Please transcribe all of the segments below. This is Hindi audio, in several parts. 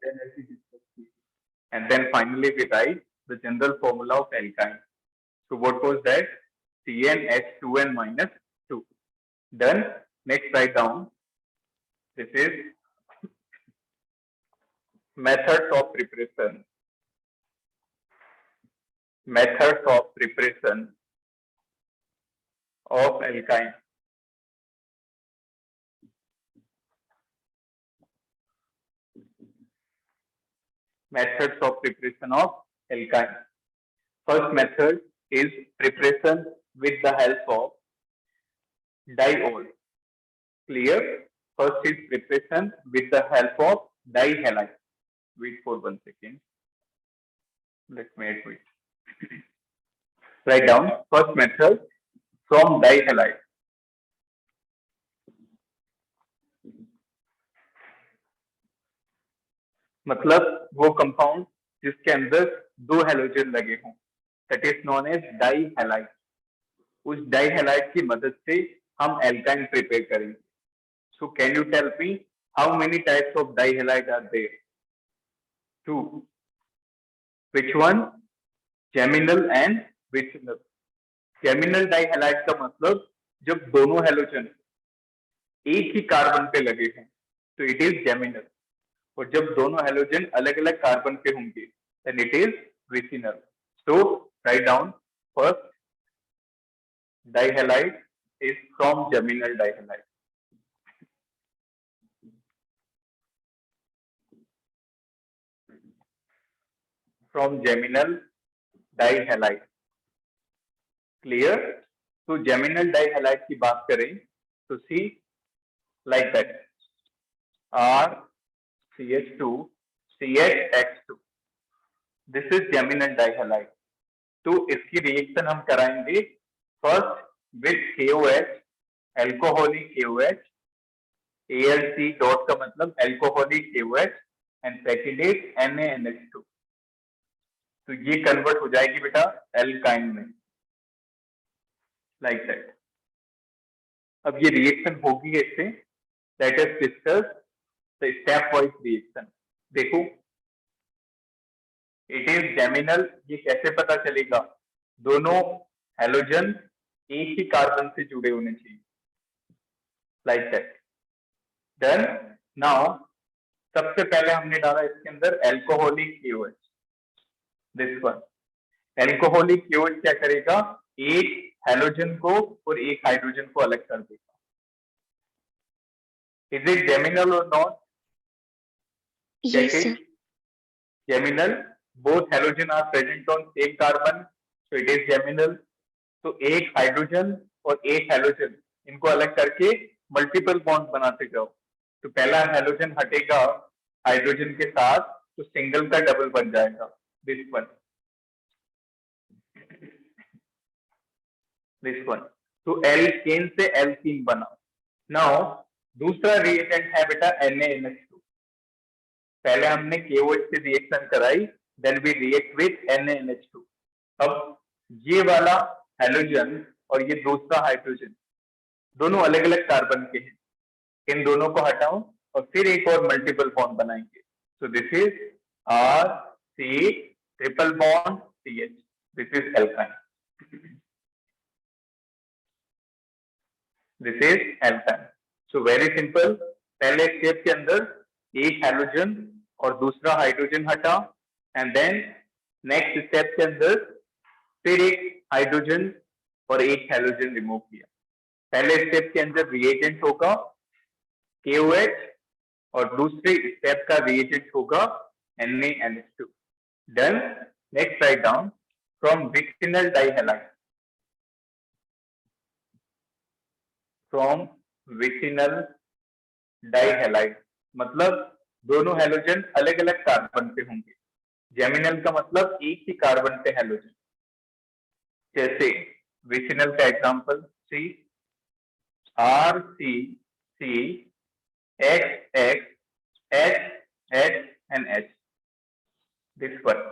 then as we discussed. And then finally we write the general formula of alkyne. So what was that? CnH2n minus 2. Done. Next write down. This is methods of preparation. Methods of preparation of alkyne. Methods of preparation of alkyne. First method is preparation with the help of diol. Clear? First is preparation with the help of dihalide. Wait for 1 second. Let me wait. Write down first method from dihalide. मतलब वो कंपाउंड जिसके अंदर 2 हेलोजन लगे हों, that is known as dihalide. उस डाइहैलाइड की मदद से हम एल्काइन प्रिपेयर करेंगे. So can you tell me how many types of dihalide are there? 2. Which one? Geminal and vicinal. Geminal dihalide का मतलब जब दोनों हेलोजन एक ही कार्बन पे लगे हैं तो इट इज जेमिनल, और जब दोनों हेलोजन अलग अलग कार्बन पे होंगे then it is vicinal. So write down first dihalide is from geminal dihalide. From geminal dihalide. Clear? तो geminal dihalide की बात करें तो see like that RCH2 CHX2. This is geminal dihalide. तो इसकी रिएक्शन हम कराएंगे first with KOH, alcoholic KOH. ALC dot का मतलब alcoholic KOH and second is NaNH2. तो ये कन्वर्ट हो जाएगी बेटा एल्काइन में, लाइक दैट. अब ये रिएक्शन होगी ऐसे, let us discuss the step wise reaction. देखो इट इज जेमिनल. ये कैसे पता चलेगा? दोनों हेलोजन एक ही कार्बन से जुड़े होने चाहिए, लाइक दैट. देन नाउ सबसे पहले हमने डाला इसके अंदर alcoholic KOH. This one alcoholic KOH क्या करेगा? एक हेलोजन को और एक हाइड्रोजन को अलग कर देगा. Is it geminal or not? Yes, sir. Geminal. Both halogen are present on same carbon, so it is geminal. तो एक हाइड्रोजन और एक हेलोजन इनको अलग करके मल्टीपल बॉन्ड बनाते जाओ. तो पहला हेलोजन हटेगा हाइड्रोजन के साथ तो सिंगल का डबल बन जाएगा. This one. तो एल्केन से एल्कीन बना. नाउ दूसरा रिएजेंट है बेटा NaNH2. पहले हमने KOH से रिएक्शन कराई, then we react with NaNH2. अब ये वाला हेलोजन और ये दूसरा हाइड्रोजन दोनों अलग अलग कार्बन के हैं. इन दोनों को हटाओ और फिर एक और मल्टीपल बॉन्ड बनाएंगे. सो this is RC triple bond CH. This is alkyne. This is alkyne. So very simple. पहले स्टेप के अंदर एक हेलोजन और दूसरा हाइड्रोजन हटा, एंड देन नेक्स्ट स्टेप के अंदर फिर एक हाइड्रोजन और एक हेलोजन रिमूव किया. पहले स्टेप के अंदर रिएजेंट होगा KOH और दूसरे स्टेप का रिएजेंट होगा NaNH2. Done. Next write down from vicinal dihalide. From vicinal dihalide मतलब दोनों हेलोजन अलग अलग कार्बन पे होंगे. जेमिनल का मतलब एक ही कार्बन पे हेलोजन. जैसे विसिनल का example see RCC XX H and H. This one.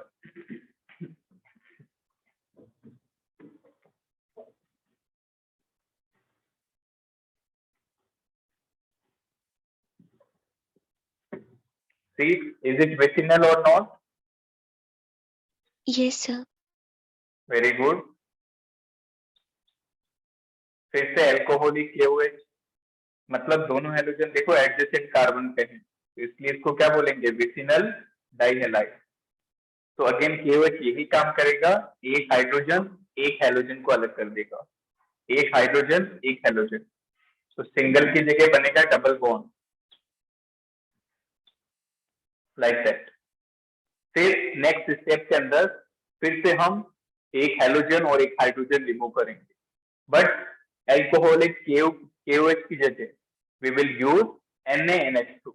See, is it vicinal or not? Yes, sir. Very good. फिर से अल्कोहलिक KOH, मतलब दोनों हेलोजन देखो एडजेसेंट कार्बन पे हैं, तो इसलिए इसको क्या बोलेंगे? Vicinal dihalide. तो अगेन KOH यही काम करेगा, एक हाइड्रोजन एक हेलोजन को अलग कर देगा, एक हाइड्रोजन एक हेलोजन, तो सिंगल की जगह बनेगा डबल बॉन्ड, लाइक दैट। फिर नेक्स्ट स्टेप के अंदर फिर से हम एक हेलोजन और एक हाइड्रोजन रिमूव करेंगे, बट एल्कोहलिक KOH की जगह we will use NaNH2,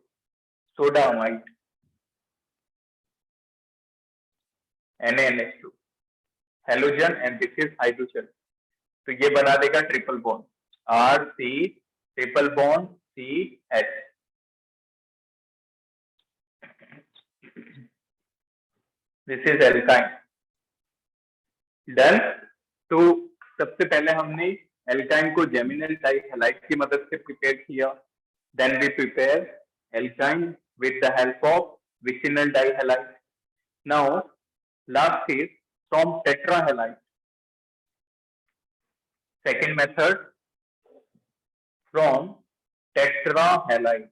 soda amide, NaNH2 halogen and this is hydrogen, तो ये बना देगा triple bond, RC triple bond CH। This is alkyne, done. तो सबसे पहले हमने एल्काइन को जेमिनल डाइहैलाइड की मदद से प्रिपेयर किया, then we prepare alkyne with the help of vicinal dihalide. Now last is from tetrahalide, second method from tetrahalide.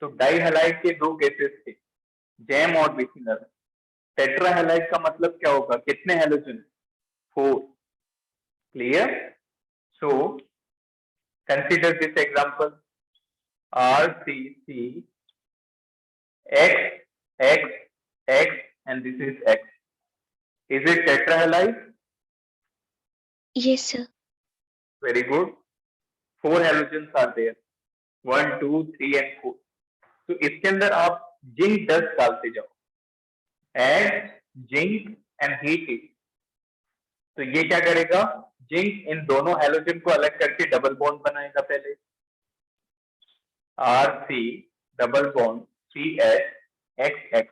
तो डाइहैलाइड के दो केसेस थे, जेम और विसिनल। टेट्राहैलाइड का मतलब क्या होगा? कितने halogen? 4। Clear? So consider this example, RCC X X X and this is X. Is it tetrahalide? Yes, sir. Very good. 4 halogens are there. 1, 2, 3 and 4. तो इसके अंदर आप जिंक 10 डालते जाओ, add zinc and heat it. तो ये क्या करेगा? जिंक इन दोनों हेलोजन को अलग करके डबल बॉन्ड बनाएगा। पहले RC double bond CH XX,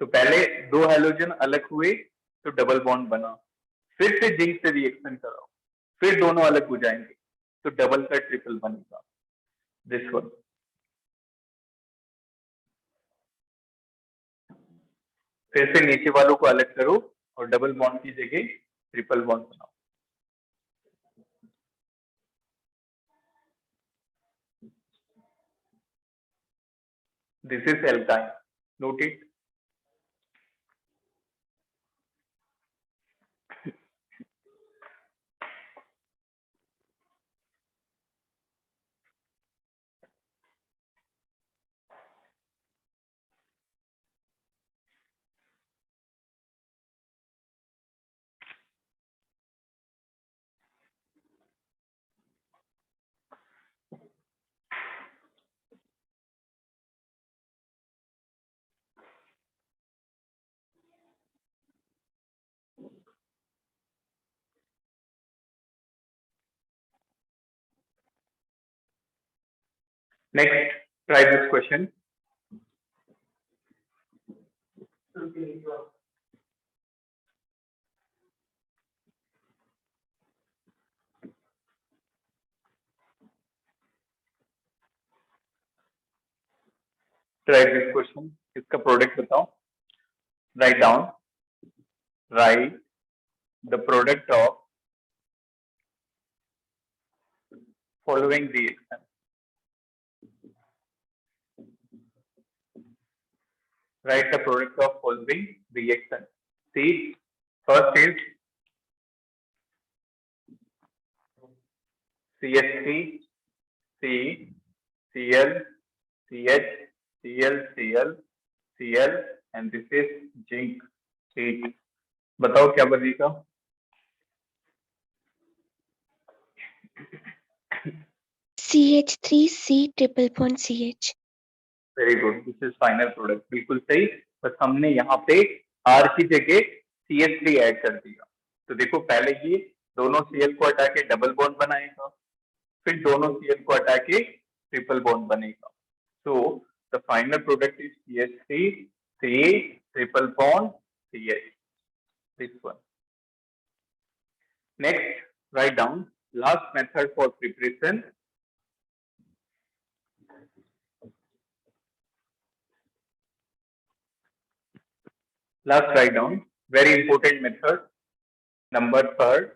तो पहले दो हेलोजन अलग हुए तो डबल बॉन्ड बना, फिर से जिंक से रिएक्शन कराओ, फिर दोनों अलग हो जाएंगे तो डबल का ट्रिपल बनेगा, दिस वन। फिर से नीचे वालों को अलग करो और डबल बॉन्ड की जगह ट्रिपल बॉन्ड बनाओ। This is alkyne, note it. Next, try this question. Try this question. इसका प्रोडक्ट बताओ। Write down. Write the product of following reaction. Write the product of following reaction. See, first is CH3, C, Cl, CH, Cl, Cl, Cl, and this is zinc. ठीक, बताओ क्या बनेगा? CH3C triple bond CH. Very good, this is final product, बिल्कुल सही। बस हमने यहाँ पे R की जगह CH3 ऐड कर दिया। तो देखो पहले ये दोनों Cl को हटा के डबल बॉन्ड बनाएगा, फिर दोनों Cl को हटा के ट्रिपल बॉन्ड बनेगा। So the final product is CH3 C triple bond CH, this one. Next, write down last method for preparation Last write down, very important method. Number third,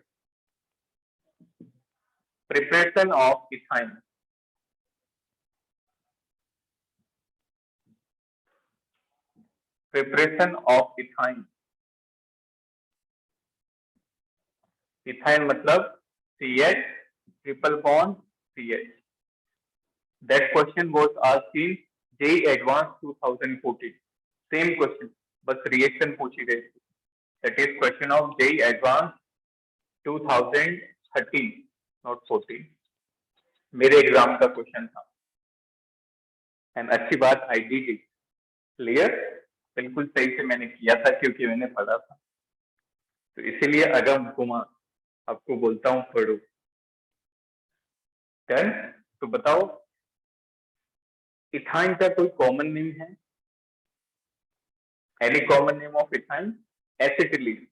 preparation of ethyne. Preparation of ethyne. Ethyne मतलब CH triple bond CH. That question was asked in JEE Advanced 2014. Same question, बस reaction पूछी गई थी. That is question of JEE Advanced 2013, not 14. मेरे एग्जाम का क्वेश्चन था. एंड अच्छी बात I did it. क्लियर? बिल्कुल सही से मैंने किया था क्योंकि मैंने पढ़ा था. तो इसीलिए अगम कुमार आपको बोलता हूँ पढ़ो. डन? तो बताओ इथाइन का कोई कॉमन नेम है? Any common name of ethyne? Acetylene.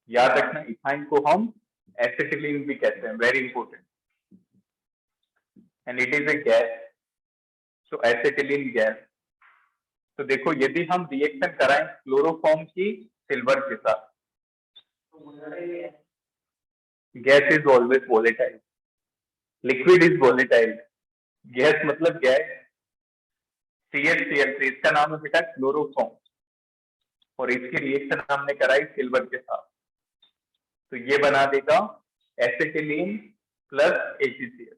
याद रखना इथाइन को हम एसिटिलीन भी कहते हैं. Very important. And it is a gas. So acetylene gas. तो देखो यदि हम रिएक्शन कराएं क्लोरोफॉर्म की सिल्वर के साथ, gas is always volatile. Liquid is volatile. Gas मतलब गैस. CHCl3 इसका नाम है बेटा क्लोरोफॉर्म और इसकी रिएक्शन हमने कराई सिल्वर के साथ, तो ये बना देगा एसिटिलीन प्लस AgCl.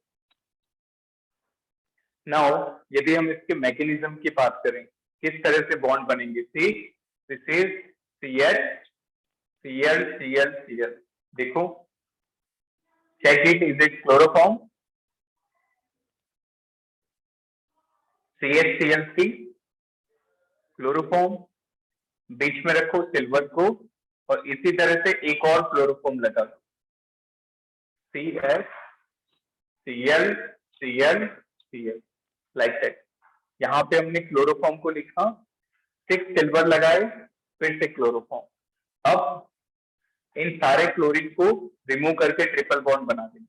नाउ यदि हम इसके मैकेनिज्म की बात करें किस तरह से बॉन्ड बनेंगे, see this is CH Cl Cl Cl. देखो check it, is it chloroform? CHCl3 chloroform. बीच में रखो सिल्वर को और इसी तरह से एक और क्लोरोफॉर्म लगा दो, CH Cl Cl Cl, like that. यहाँ पे हमने क्लोरोफॉर्म को लिखा, 6 सिल्वर लगाए, फिर से क्लोरोफॉर्म. अब इन सारे क्लोरीन को रिमूव करके ट्रिपल बॉन्ड बना देंगे,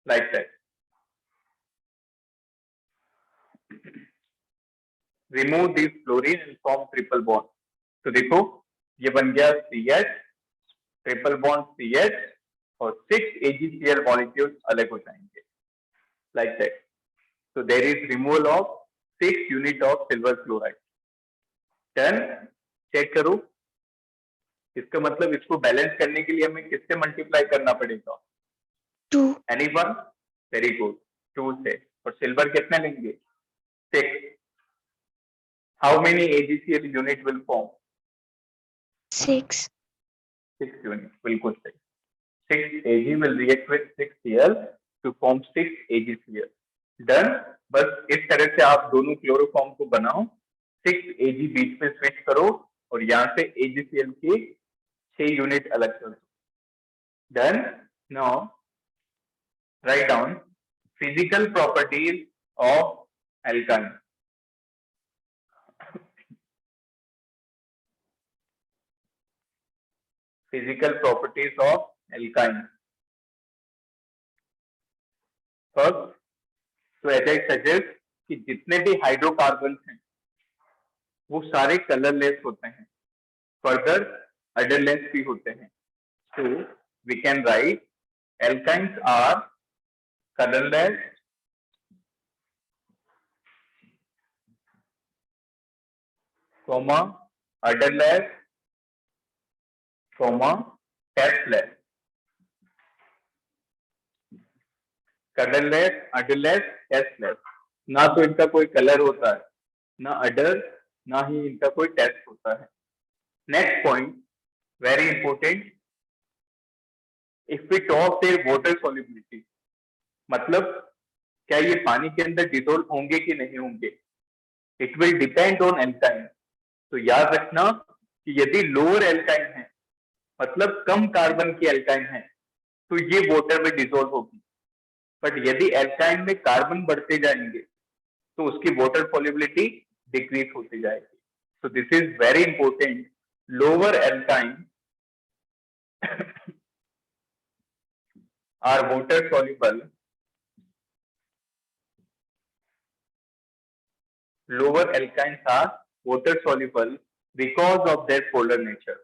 like that. Remove this chlorine and form triple bond. तो देखो ये बन गया CH ट्रिपल बॉन्ड CH और 6 AgCl मॉलिक्यूल अलग हो जाएंगे, like that. So there is removal of 6 unit of silver chloride. Done? Check करो. इसका मतलब इसको बैलेंस करने के लिए हमें किससे मल्टीप्लाई करना पड़ेगा? 2. एनीवन? Very good. 2 से. और सिल्वर कितने लेंगे? 6. How many AgCl unit will form? 6. 6 unit. बिल्कुल सही. 6 Ag will react with 6 Cl to form 6 AgCl. Done. बस इस तरह से आप दोनों क्लोरोफॉर्म को बनाओ, 6 Ag बीच में स्विच करो और यहाँ से AgCl के 6 यूनिट अलग कर दो. Done. Now write down physical properties of alkyne. Physical properties of alkyne. First, तो एज आई सजेस्ट कि जितने भी हाइड्रोकार्बन हैं वो सारे कलरलेस होते हैं, फर्दर अडरलेस भी होते हैं. तो we can write alkynes are colourless, comma odourless, comma tasteless. Colourless, odourless, tasteless. ना तो इनका कोई कलर होता है, ना अडर, ना ही इनका कोई टेस्ट होता है. Next point very important, if we talk their water solubility, मतलब क्या ये पानी के अंदर डिसॉल्व होंगे कि नहीं होंगे, it will depend on alkyne. तो याद रखना कि यदि लोअर एल्काइन है, मतलब कम कार्बन की एल्काइन है, तो ये वाटर में डिसॉल्व होगी. बट यदि एल्काइन में कार्बन बढ़ते जाएंगे तो उसकी वाटर सॉल्युबिलिटी डिक्रीज होती जाएगी. So this is very important. Lower alkyne are water soluble, lower alkynes are water soluble because of their polar nature.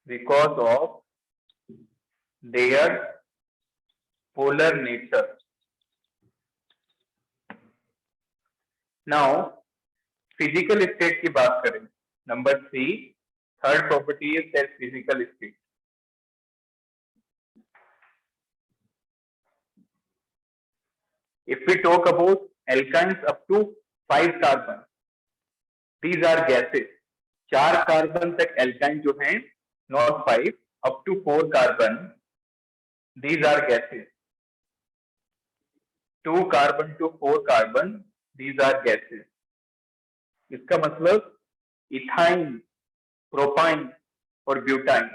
Because of their polar nature. Now, physical state की बात करें. Number 3, third property is their physical state. If we talk about alkynes up to 5 carbon, these are gases. 4 carbon तक alkyne जो हैं, not 5, up to 4 carbon, these are gases. 2 carbon to 4 carbon, these are gases. इसका मतलब इथाइन, प्रोपाइन और ब्यूटाइन.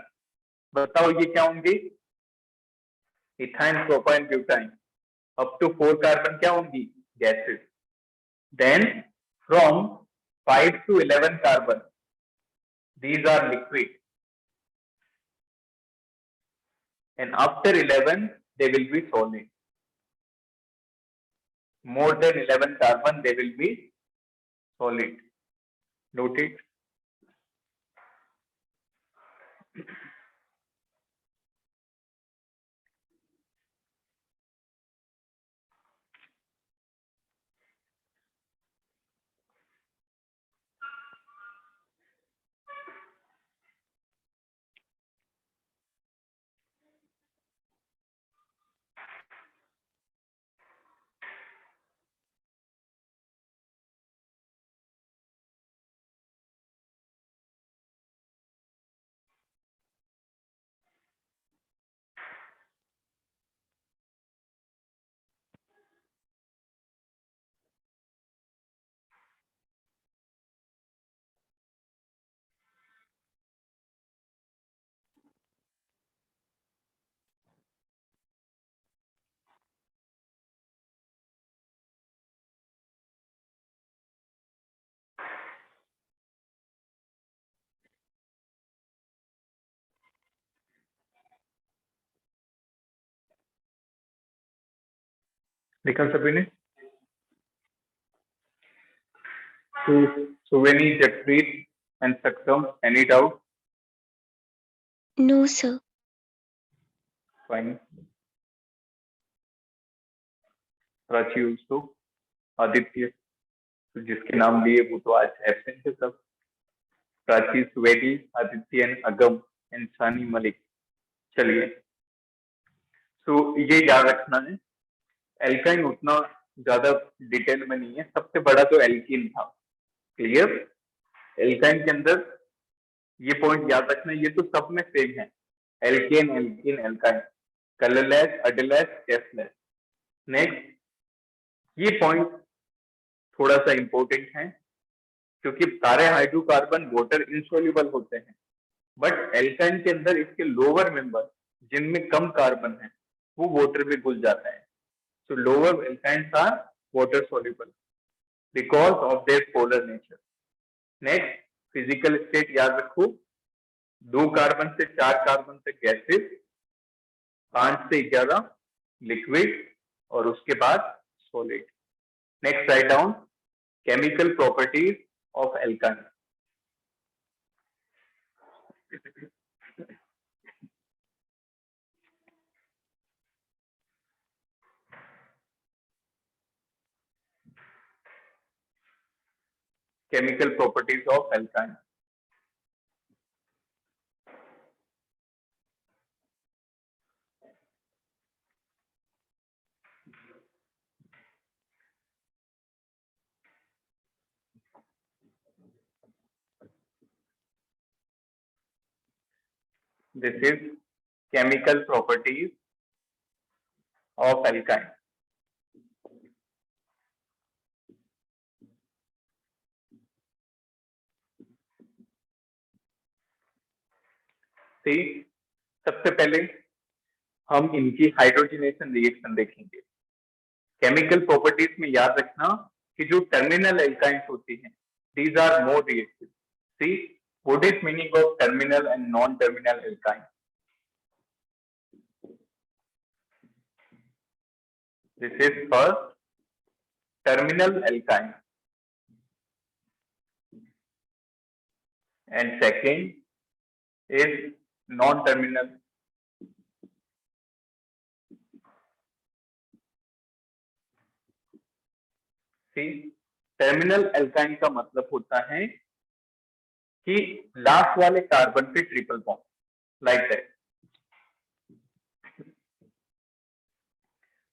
बताओ ये क्या होंगे? Ethyne, propyne, butyne. Up to 4 carbon क्या होंगी? Gases. Then from 5 to 11 carbon, these are liquid. And after 11, they will be solid. More than 11 carbon, they will be solid. Note it. देखा सभी ने? Suveni, Jakpreet and Saksham, any doubt? No, sir. Fine. Prachi also, Aditya, तो जिसके नाम लिए वो तो आज एब्सेंट है सब. प्राची, सुवेदी, आदित्य, अगम एंड सानी मलिक. चलिए, तो ये याद रखना है. एल्काइन उतना ज्यादा डिटेल में नहीं है. सबसे बड़ा तो एल्कीन था. क्लियर? एल्काइन के अंदर ये पॉइंट याद रखना, ये तो सब में सेम है. Alkane, alkene, alkyne, colourless, odourless, tasteless. Next, ये पॉइंट थोड़ा सा इंपॉर्टेंट है क्योंकि सारे हाइड्रोकार्बन वाटर इनसोल्यूबल होते हैं, बट एल्काइन के अंदर इसके लोअर मेंबर जिनमें कम कार्बन है वो वाटर में घुल जाता है. So lower alkynes are water soluble because of their polar nature. Next, physical state याद रखो. 2 कार्बन से 4 कार्बन तक गैसेस, 5 से 11 लिक्विड और उसके बाद solid. Next, write down chemical properties of alkyne. Chemical properties of alkyne. This is chemical properties of alkyne. See, सबसे पहले हम इनकी हाइड्रोजनेशन रिएक्शन देखेंगे. केमिकल प्रॉपर्टीज में याद रखना कि जो टर्मिनल एल्काइंस होती हैं, these are more reactive. See, what is meaning of terminal and non-terminal alkyne? This is first terminal alkyne. and second is non-terminal. See, terminal alkyne का मतलब होता है कि लास्ट वाले कार्बन पे triple bond, like that.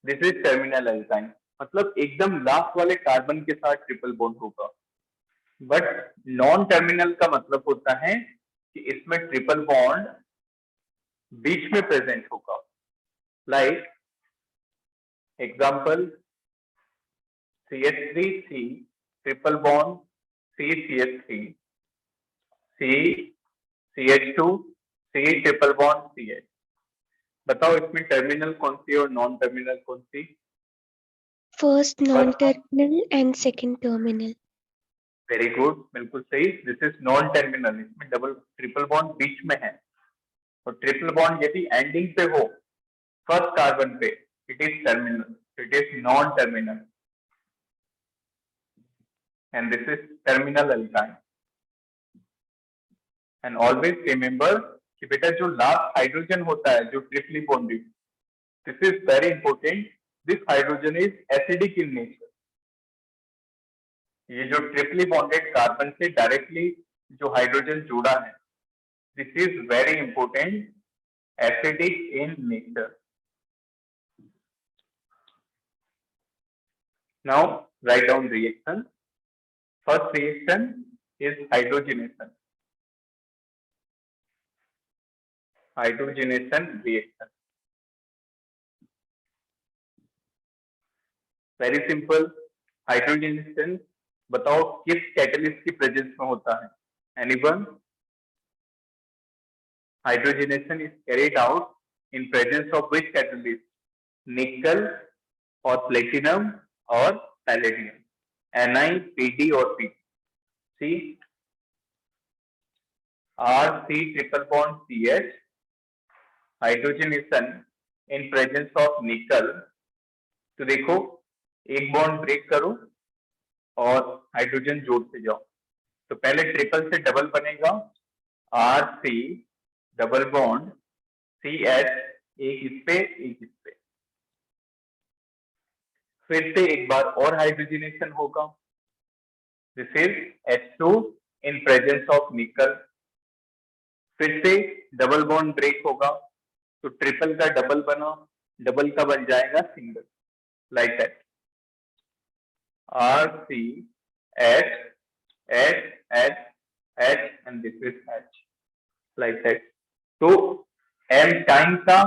This is terminal alkyne, मतलब एकदम लास्ट वाले कार्बन के साथ ट्रिपल बॉन्ड होगा. बट नॉन टर्मिनल का मतलब होता है कि इसमें ट्रिपल बॉन्ड बीच में प्रेजेंट होगा. Like example CH3C triple bond CCH3, C CH2 C triple bond CH. बताओ इसमें टर्मिनल कौन सी और नॉन टर्मिनल कौन सी? First non-terminal and second terminal. Very good, बिल्कुल सही. This is non terminal. इसमें डबल ट्रिपल बॉन्ड बीच में है, और ट्रिपल बॉन्ड यदि एंडिंग पे हो फर्स्ट कार्बन पे, it is terminal, it is non terminal, and this is terminal alkyne. And always remember कि बेटा जो लास्ट हाइड्रोजन होता है जो triply bonded, this is very important, this hydrogen is acidic in nature. ये जो ट्रिपली बॉन्डेड कार्बन से डायरेक्टली जो हाइड्रोजन जुड़ा है, this is very important, acidic in nature. Now write down reaction. First reaction is hydrogenation. Hydrogenation reaction. Very simple. Hydrogenation बताओ किस कैटलिस्ट की प्रेजेंस में होता है? Anyone? Hydrogenation is carried out in presence of which catalyst? निकल और प्लेटिनम और पैलेडियम. Ni, Pd और P. See, RC triple bond CH, hydrogenation in presence of निकल. तो देखो एक बॉन्ड ब्रेक करो और हाइड्रोजन जोड़ते जाओ. तो पहले ट्रिपल से डबल बनेगा, RC डबल बॉन्ड CH, एक इस पे एक इस पे. फिर से एक बार और हाइड्रोजनेशन होगा. This is H2 in presence of निकल. फिर से डबल बॉन्ड ब्रेक होगा, तो ट्रिपल का डबल बना, डबल का बन जाएगा single, like that. RC H H H H and this is H, like that. तो M टाइम का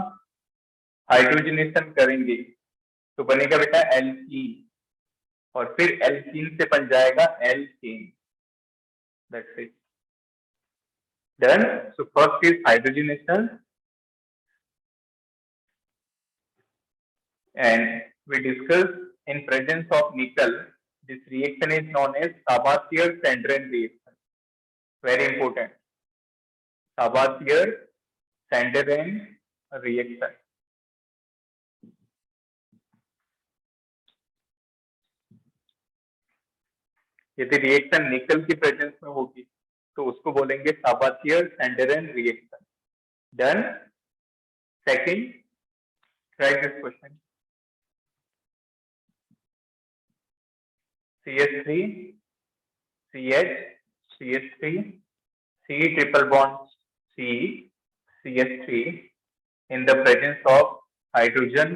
हाइड्रोजनेशन करेंगे तो बनेगा बेटा एल्कीन, और फिर एल्कीन से बन जाएगा alkene. That's it. Done. So first is hydrogenation, and we discussed in presence of nickel, this reaction is known as Sabatier-Sandrin reaction. Very important. Sabatier-Sandrin reaction. यदि रिएक्शन निकल की प्रेजेंस में होगी तो उसको बोलेंगे Sabatier-Sandrin reaction. Done. Second, try this question. CH3, CH, CH3, C triple bond C, CH3 in the presence of hydrogen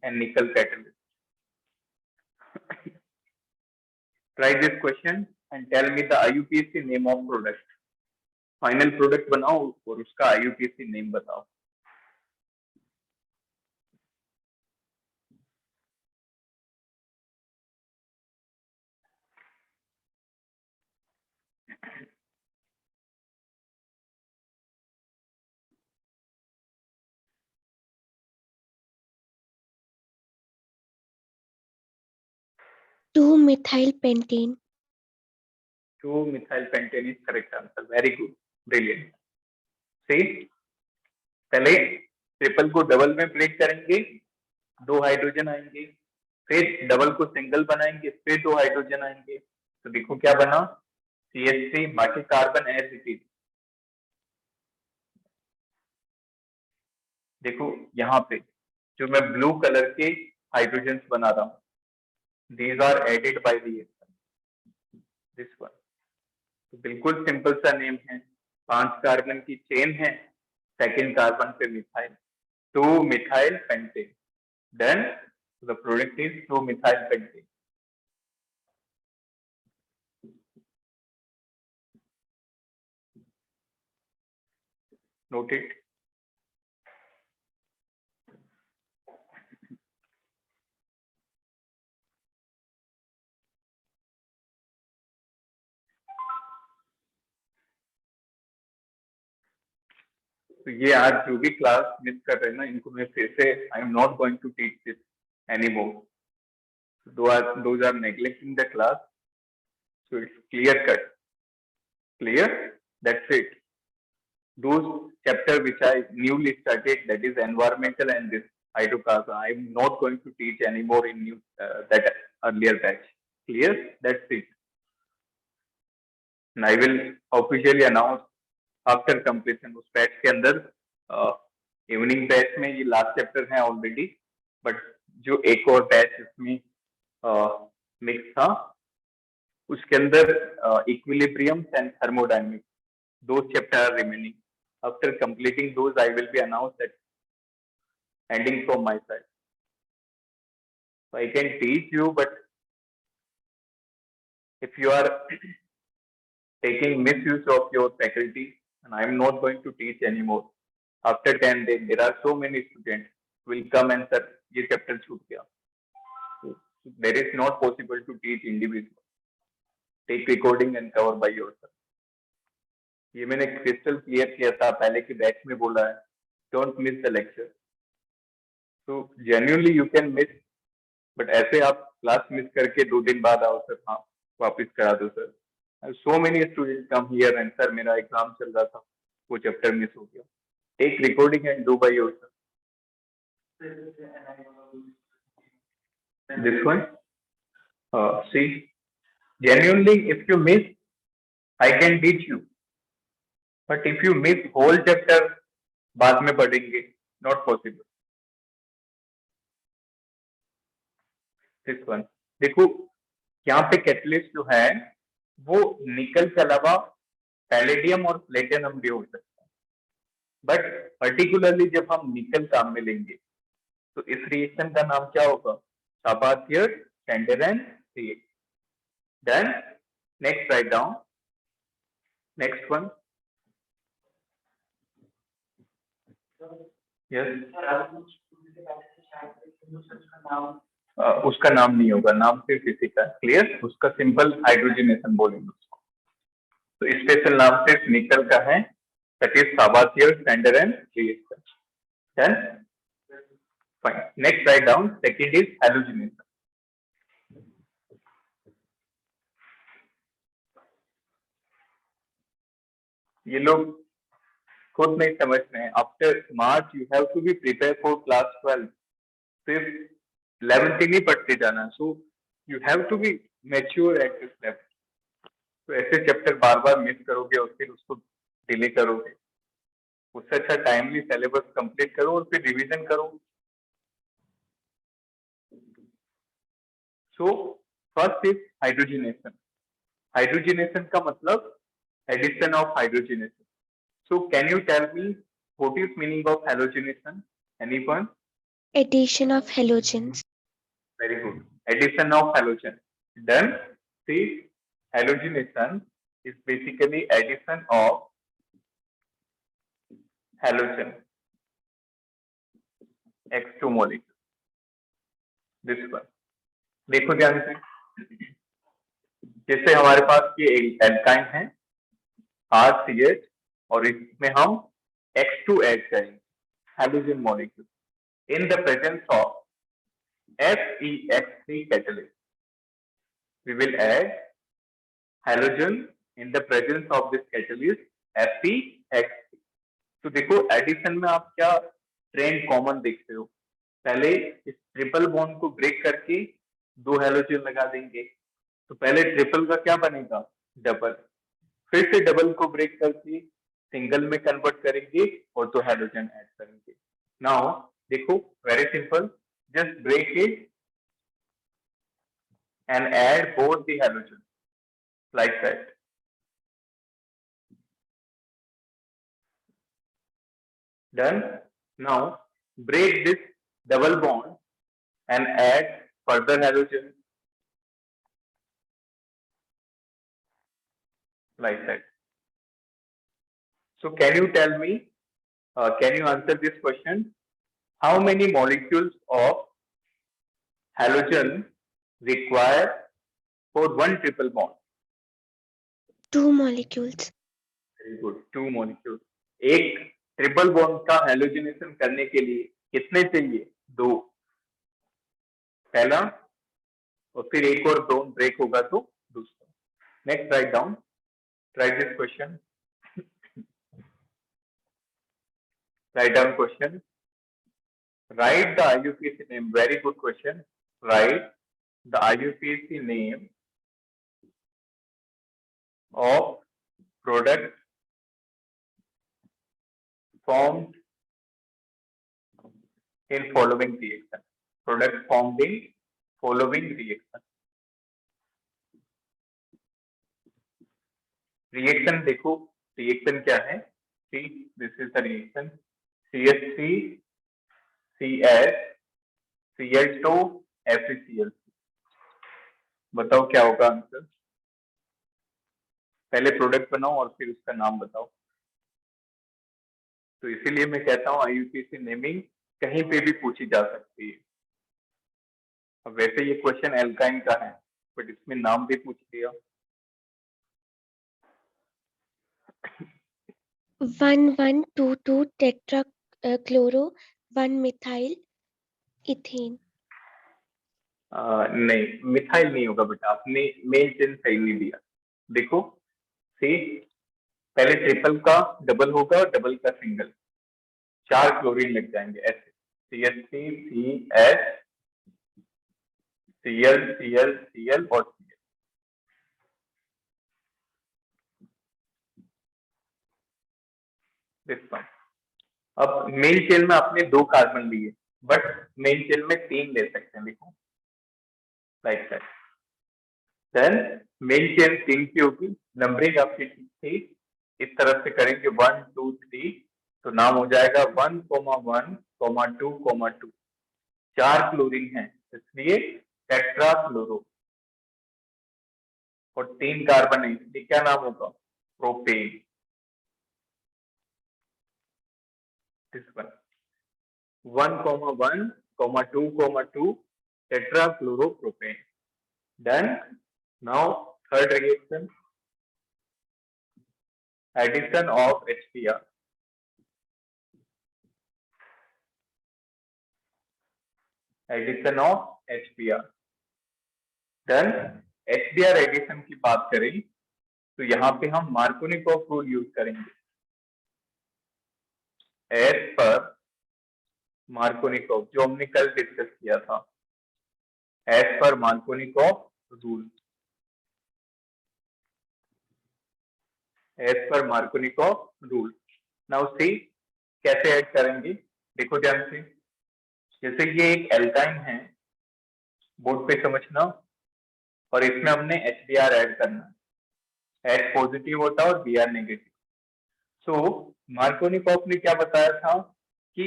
and nickel catalyst. Try this question and tell me the IUPAC name of product. Final product बनाओ और उसका IUPAC name बताओ. Two methyl pentane. 2-methyl pentane is correct answer. Very good, brilliant. See, पहले ट्रिपल को डबल में ब्रेक करेंगे, 2 हाइड्रोजन आएंगे, फिर डबल को सिंगल बनाएंगे, फिर 2 हाइड्रोजन आएंगे. तो देखो क्या बना, CH3 बाकी कार्बन एज इट इज, देखो यहाँ पे जो मैं ब्लू कलर के हाइड्रोजन बना रहा हूँ, these are added by this one. तो बिल्कुल सिंपल सा नेम है, 5 कार्बन की चेन है, सेकेंड कार्बन पे methyl, 2 methyl pentane, then the product is 2 methyl pentane. Note it. तो ये आज जो भी क्लास मिस कर रहे हैं ना, इनको मैं फिर से I am not going to teach this anymore. Those are neglecting the class, so it's clear cut. Clear? That's it. Those chapter which I newly started, that is environmental and this hydrocarbon, I'm not going to teach anymore in that earlier batch. Clear? That's it. And I will officially announce after completion उस बैच के अंदर. इवनिंग बैच में ये लास्ट चैप्टर है ऑलरेडी, बट जो एक और बैच इसमें मिक्स था, उसके अंदर equilibrium and thermodynamics, those chapters are remaining. After completing those, I will be announced that ending from my side. So I can teach you, but if you are taking misuse of your faculty, and I am not going to teach anymore. After 10 days, there are so many students will come and sir, ये chapter छूट गया. So there is not possible to teach individual. Take recording and cover by yourself. ये मैंने क्रिस्टल क्लियर किया था पहले के बैच में, बोला है डोंट मिस द लेक्चर. तो genuinely you can miss, but ऐसे आप क्लास मिस करके 2 दिन बाद आओ सर, हाँ वापस करा दो sir. So many student come here and sir मेरा एग्जाम चल रहा था, वो चैप्टर मिस हो गया. Take recording and do by yourself. This one, see genuinely if you miss, I can teach you, but if you miss whole chapter, बाद में पढ़ेंगे, not possible. This one, देखो यहाँ पे कैटलिस्ट जो है वो निकल के अलावा पैलेडियम और प्लेटिनम भी हो सकता है, बट पर्टिकुलरली जब हम निकल काम में लेंगे तो इस रिएक्शन का नाम क्या होगा? Sabatier Tanderan reaction. Then next write down, next one. Yes. उसका नाम नहीं होगा, नाम सिर्फ इसी का. क्लियर? उसका सिंपल हाइड्रोजनेशन बोलेंगे उसको. तो स्पेशल नाम सिर्फ निकल का है, that is Sabatier Tanderan reaction. Then fine. Next write down, second is halogenation. ये लोग खुद नहीं समझ रहे हैं. After March you have to be prepare for class 12. सिर्फ 11th ही नहीं पढ़ते जाना. So you have to be mature at this level. तो ऐसे चैप्टर बार बार मिस करोगे और फिर उसको डिले करोगे. उससे अच्छा टाइमली सिलेबस कंप्लीट करो और फिर रिवीजन करो. So first is hydrogenation. Hydrogenation का मतलब addition of hydrogenation. So can you tell me what is meaning of halogenation? Anyone? Addition of halogens. Very good. Addition of halogen. Then see, halogenation is basically addition of halogen X2 molecule. This one. देखो ध्यान से, जैसे हमारे पास ये एल्काइन है RCH और इसमें हम X2 ऐड करेंगे, hydrogen molecule in the presence of FeX3 catalyst. We will add halogen in the presence of this catalyst FeX3. तो देखो एडिशन में आप क्या ट्रेंड कॉमन देखते हो? पहले इस ट्रिपल बॉन्ड को ब्रेक करके 2 हैलोजन लगा देंगे, तो पहले ट्रिपल का क्या बनेगा? डबल. फिर से डबल को ब्रेक करके सिंगल में कन्वर्ट करेंगे और 2 हैलोजन ऐड करेंगे. नाउ देखो, very simple, just break it and add both the halogen like that. Done. Now break this double bond and add further halogen like that. So can you tell me, can you answer this question? How many molecules of halogen require for one triple bond? 2 molecules. Very good. 2 molecules. एक ट्रिपल बॉन्ड का हेलोजिनेशन करने के लिए कितने चाहिए? 2. पहला, और फिर एक और बॉन्ड ब्रेक होगा तो दूसरा. Next, write down. Write this question. Write down question. Write the IUPAC name. Very good question. Write the IUPAC name of product formed in following reaction. Product formed in following reaction. Reaction देखो, reaction क्या है? See, this is the reaction. CH3, CS, Cl2, FeCl. बताओ क्या होगा आंसर? पहले प्रोडक्ट बनाओ और फिर उसका नाम बताओ. तो इसीलिए मैं कहता हूँ IUPAC नेमिंग कहीं पे भी पूछी जा सकती है. अब वैसे ये क्वेश्चन एल्काइन का है, बट इसमें नाम भी पूछ लिया. 1122 tetrachloro 1 methyl ethane. नहीं, मिथाइल नहीं होगा बेटा, आपने मेन चेन सही नहीं दिया. देखो, सी, पहले ट्रिपल का डबल होगा और डबल का सिंगल. 4 क्लोरीन लग जाएंगे ऐसे. CH3, CS, Cl, Cl, Cl और Cl. अब मेन चेन में आपने 2 कार्बन लिए, बट मेन चेन में 3 ले सकते हैं. देखो, like that. Then main chain 3 की होगी. नंबरिंग आपकी ठीक थी. इस तरफ से करेंगे 1, 2, 3, तो नाम हो जाएगा 1,1, 2, 2. 4 क्लोरीन है, इसलिए टेट्राफ्लोरो. और 3 कार्बन है, इसलिए क्या नाम होगा? Propane. This one. 1,1, 2, 2, tetrafluoropropane. Done. Now third reaction. Addition of HBr. Addition of HBr. Done. HBr addition की बात करें तो यहाँ पे हम मार्कोनिकॉफ रूल यूज करेंगे. एज पर मार्कोनिकॉफ, जो हमने कल डिस्कस किया था, as per Markovnikov rule. As per Markovnikov rule. Now see, कैसे ऐड करेंगे? देखो ध्यान से. जैसे ये एक एल्काइन है, बोर्ड पे समझना, और इसमें हमने HBr ऐड करना. H पॉजिटिव होता है और Br नेगेटिव. सो मार्कोनिकॉफ ने क्या बताया था कि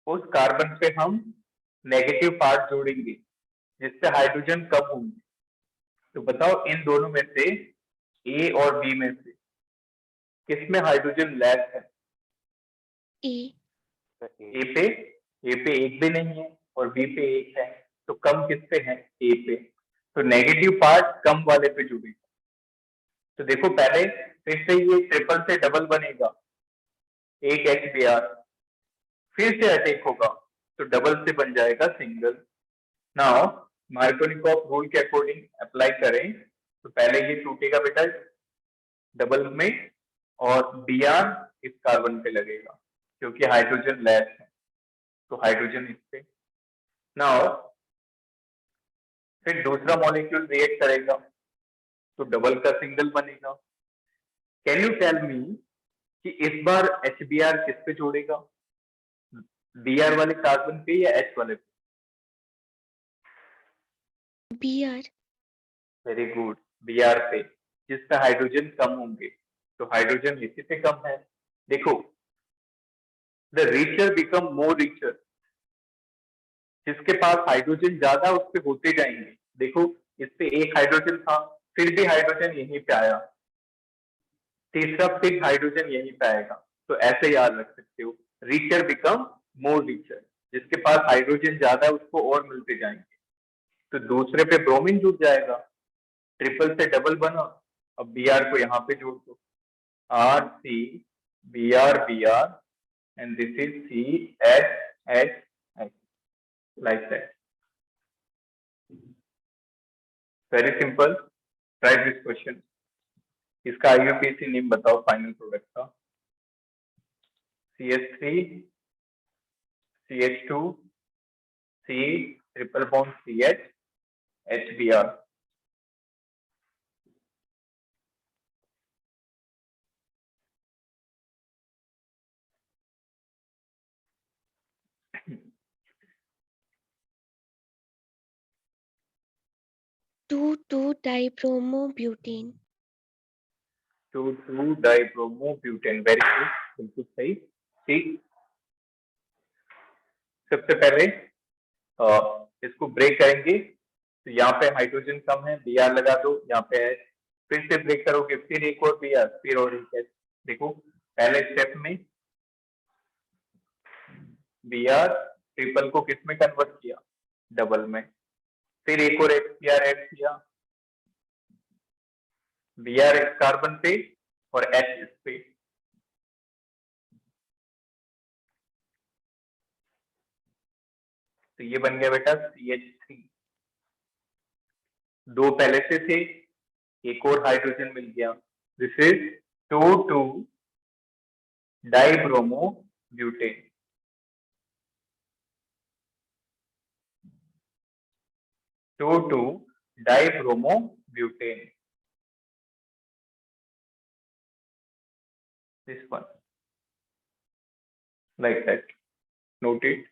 उस कार्बन पे हम नेगेटिव पार्ट जोड़ेंगे जिससे हाइड्रोजन कम होंगे. तो बताओ इन दोनों में से A और B में से किसमें हाइड्रोजन लेस है? E. ए पे एक भी नहीं है और बी पे एक है, तो कम किस पे है? ए पे. तो नेगेटिव पार्ट कम वाले पे जुड़ेगा. तो देखो, पहले फिर से ये ट्रिपल से डबल बनेगा, एक HBr, फिर से अटैक होगा तो डबल से बन जाएगा सिंगल. नाउ मार्कोनिकॉफ रूल के अकॉर्डिंग अप्लाई करें तो पहले ये टूटेगा बेटा डबल में, और Br इस कार्बन पे लगेगा क्योंकि हाइड्रोजन लेस है, तो हाइड्रोजन इस पे. नाउ फिर दूसरा मॉलिक्यूल रिएक्ट करेगा तो डबल का सिंगल बनेगा. कैन यू टेल मी कि इस बार HBr किस पे जोड़ेगा? Br वाले कार्बन पे या H वाले पे? Br. वेरी गुड, Br पे, जिस पे हाइड्रोजन कम होंगे, तो हाइड्रोजन इसी पे कम है। देखो, the richer become more richer, जिसके पास हाइड्रोजन ज्यादा उस पे होते जाएंगे। देखो, इस पे एक हाइड्रोजन था, फिर भी हाइड्रोजन यहीं पे आया, तीसरा फिर हाइड्रोजन यहीं पे आएगा। तो ऐसे याद रख सकते हो, रिचर बिकम मोर रिचर, जिसके पास हाइड्रोजन ज्यादा है उसको और मिलते जाएंगे। तो दूसरे पे ब्रोमीन जुड़ जाएगा, ट्रिपल से डबल बना। अब Br को यहाँ पे जोड़ दो, Rc Br and this is CHH, like that. Very simple. Try this question. इसका IUPAC नेम बताओ फाइनल प्रोडक्ट का। CH3 CH2 C triple bond CH HBr। Two dibromobutane. 2,2-dibromobutane। Very good, बिल्कुल सही। ठीक, सबसे पहले इसको ब्रेक करेंगे, तो यहाँ पे हाइड्रोजन कम है, Br लगा दो, यहाँ पे है, फिर से ब्रेक करोगे, फिर एक और Br, फिर और एक H। देखो, पहले स्टेप में Br ट्रिपल को किस में कन्वर्ट किया? डबल में। फिर एक और Br ऐड किया, Br इस कार्बन पे और H इस पे। तो ये बन गया बेटा CH3। दो पहले से थे, एक और हाइड्रोजन मिल गया। This is 2,2-dibromobutane। 2,2-dibromobutane। This one, like that. Note it.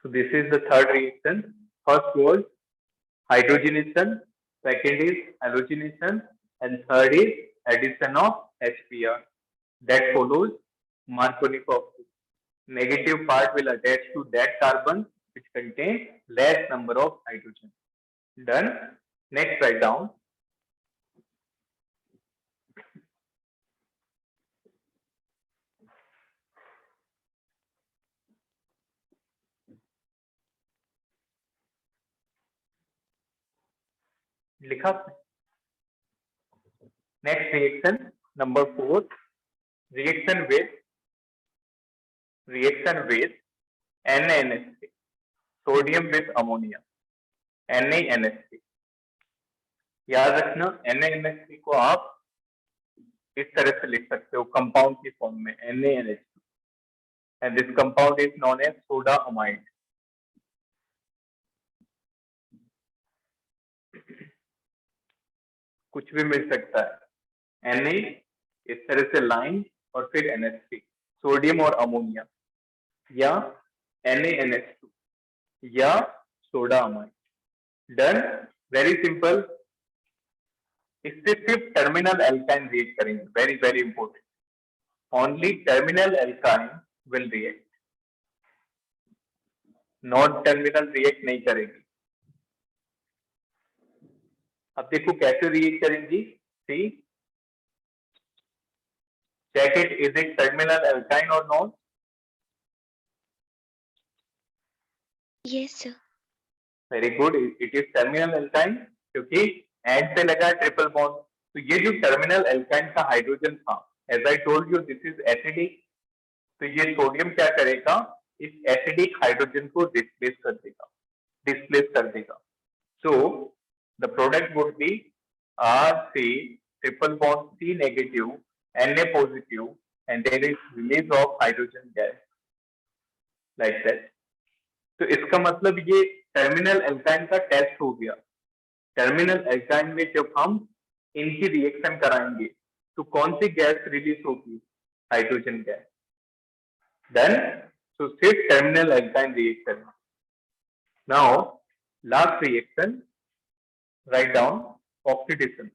So this is the third reaction. First was hydrogenation, second is halogenation, and third is addition of HBr. That follows Markovnikov. Negative part will attach to that carbon which contains less number of hydrogen. Done. Next, write down. लिखा। Next reaction, number 4, reaction with NaNH3, sodium with ammonia, NaNH3। याद रखना, NaNH3 को आप इस तरह से लिख सकते हो कंपाउंड की फॉर्म में, NaNH2, and this compound is known as soda amide। कुछ भी मिल सकता है, Na इस तरह से लाइन और फिर NH3, सोडियम और अमोनिया, या NaNH2 या soda amide. Done, very simple. इससे सिर्फ टर्मिनल एल्काइन रिएक्ट करेंगे, very very important. Only terminal alkyne will react, non terminal react नहीं करेगी। अब देखो कैसे रिएक्ट करेंगी। सी, check it, is it terminal alkyne or not? Yes, sir. Very good, it is terminal alkyne, क्योंकि एंड पे लगा ट्रिपल बॉन्ड। तो ये जो टर्मिनल एल्काइन का हाइड्रोजन था, as I told you, this is acidic. तो ये सोडियम क्या करेगा, इस एसिडिक हाइड्रोजन को डिस्प्लेस कर देगा. So the product would be RC triple bond C negative, Na positive, and there is release of hydrogen gas like that. तो इसका मतलब ये टर्मिनल एल्काइन का टेस्ट हो गया. टर्मिनल एल्काइन में जब हम इनकी रिएक्शन कराएंगे तो कौन सी गैस रिलीज होगी? Hydrogen gas. देन so सिर्फ terminal alkyne reaction. Now last reaction, write down oxidation.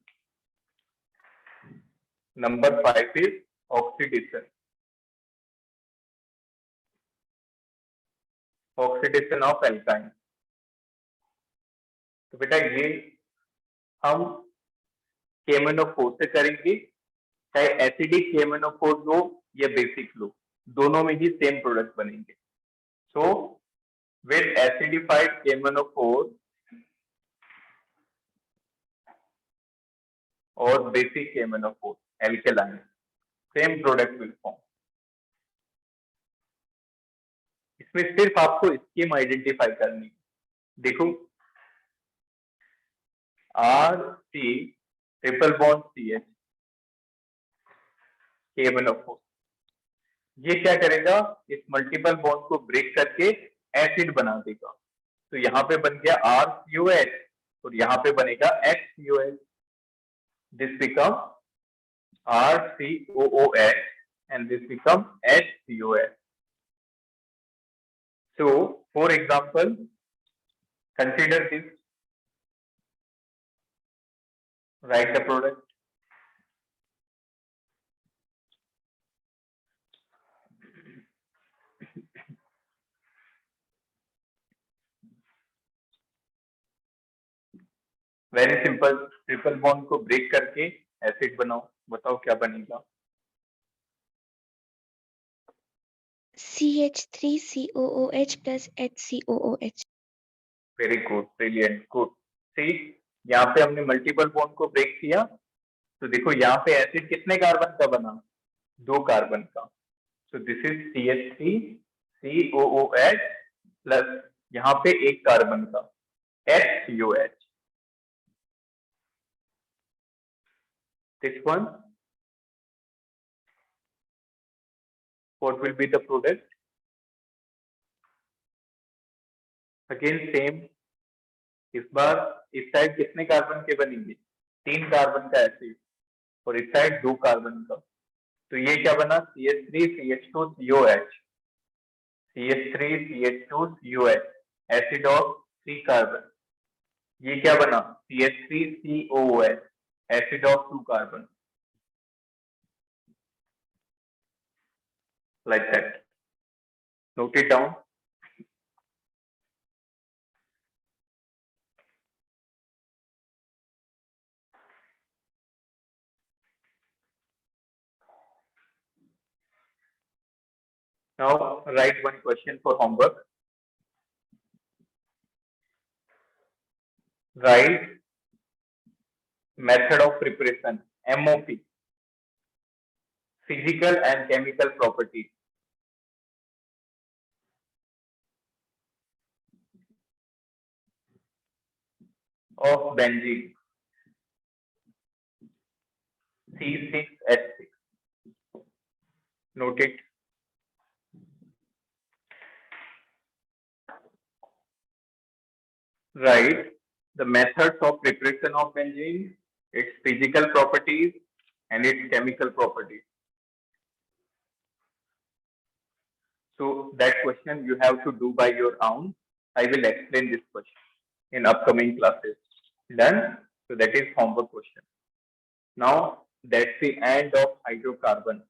Number 5 is oxidation. Oxidation of alkyne. तो बेटा ये हम KMnO4 से करेंगे, चाहे एसिडिक KMnO4 लो या बेसिक लो, दोनों में ही सेम प्रोडक्ट बनेंगे. सो विद एसिडिफाइड KMnO4 और basic KMnO4 alkaline, same product will form. इसमें सिर्फ आपको स्कीम आइडेंटिफाई करनी. देखो RC triple bond CH KMnO4, ये क्या करेगा? इस मल्टीपल बॉन्ड को ब्रेक करके एसिड बना देगा. तो यहाँ पे बन गया RCOH और यहाँ पे बनेगा HCOH. This becomes RCOOH and this becomes HCOH. So, for example, consider this. Write the product. Very simple, triple bond को ब्रेक करके एसिड बनाओ. बताओ क्या बनेगा? CH3COOH plus HCOOH. Very good, brilliant, good. See, यहाँ पे हमने मल्टीपल बॉन्ड को ब्रेक किया तो देखो यहाँ पे एसिड कितने कार्बन का बना? 2 कार्बन का. सो दिस इज CH3COOH प्लस यहाँ पे 1 कार्बन का HCOH. This one, what will be the product? Again same. इस बार इस साइड कितने कार्बन के बनेंगे? 3 कार्बन का एसिड और इस साइड 2 कार्बन का. तो ये क्या बना? CH3CH2COH. CH3CH2COH, acid of 3 carbon. ये क्या बना? CH3COOH, acid of 2 carbon, like that. Note it down. Now write one question for homework. Write method of preparation, MOP, physical and chemical properties of benzene C6H6. Note it. Write the methods of preparation of benzene, its physical properties and its chemical properties. So that question you have to do by your own. I will explain this question in upcoming classes. Done? So that is homework question. Now that's the end of hydrocarbon.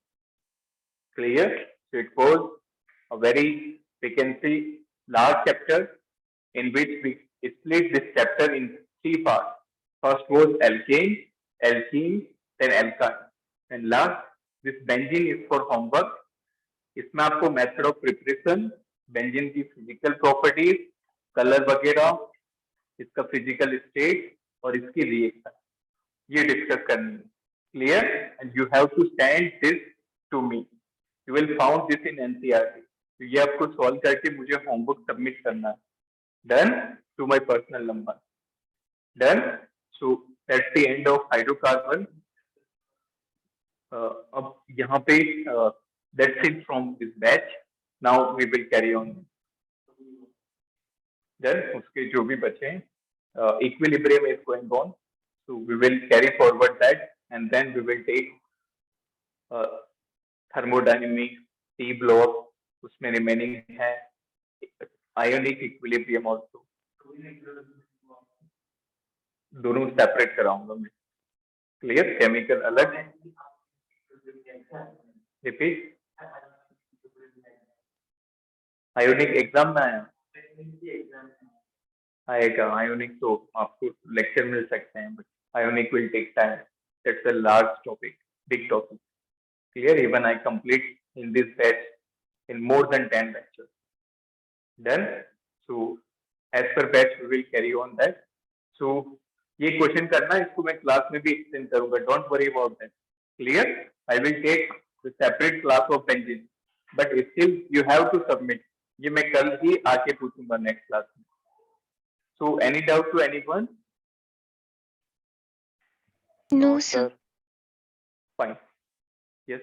Clear? So it was a very, we can see, large chapter in which we split this chapter in 3 parts. First was alkane, alkene, then alkyne, and last this benzene is for homework. इसमें आपको मेथड ऑफ प्रिपरेशन, बेंजीन की फिजिकल प्रॉपर्टीज, कलर वगैरह, इसका फिजिकल स्टेट और इसकी रिएक्शन, ये डिस्कस करनी है. Clear? And you have to send this to me. You will found this in NCERT. तो ये आपको सॉल्व करके मुझे होमवर्क सबमिट करना है. Done to my personal number. Done. So that's the end of hydrocarbon. अब यहाँ पे that's it from this batch. Now we will carry on. Done. उसके जो भी बचे हैं, equilibrium is going on, so we will carry forward that, and then we will take thermodynamics, T block, उसमें remaining है ionic equilibrium also. दोनों सेपरेट कराऊंगा मैं. क्लियर. केमिकल अलग. रिपीट. आयोनिक एग्जाम में आएगा. आयोनिक तो आपको लेक्चर मिल सकते हैं, but ionic will take time. That's a large topic, big topic. Clear. Even I complete in this batch in more than 10 lectures. Done. So as per batch we will carry on that. So ये क्वेश्चन करना, इसको मैं क्लास में भी एक्सप्लेन करूंगा. Don't worry about that. Clear. I will take the separate class of benzene, but still you have to submit. ये मैं कल ही आके पूछूंगा नेक्स्ट क्लास में. So any doubt to anyone? No, sir. Fine. Yes.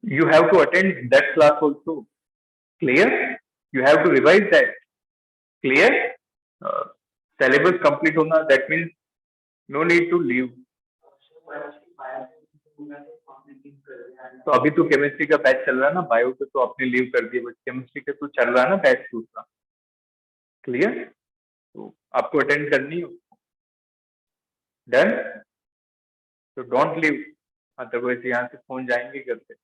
You have to attend that class also. Clear. You have to revise that. Clear. Syllabus complete होना, that means no need to leave. तो अभी तो केमिस्ट्री का बैच चल रहा है ना. बायो पे तो आपने लीव कर दिया, बट केमिस्ट्री का तो चल रहा है ना बैच दूसरा. क्लियर. तो आपको अटेंड करनी हो. डन. तो डोंट लीव, अदरवाइज यहाँ से फोन जाएंगे घर पे.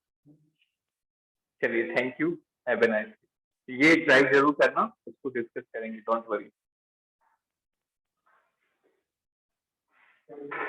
चलिए, thank you. Have a nice day. ये ड्राइव जरूर करना, उसको डिस्कस करेंगे. Don't worry.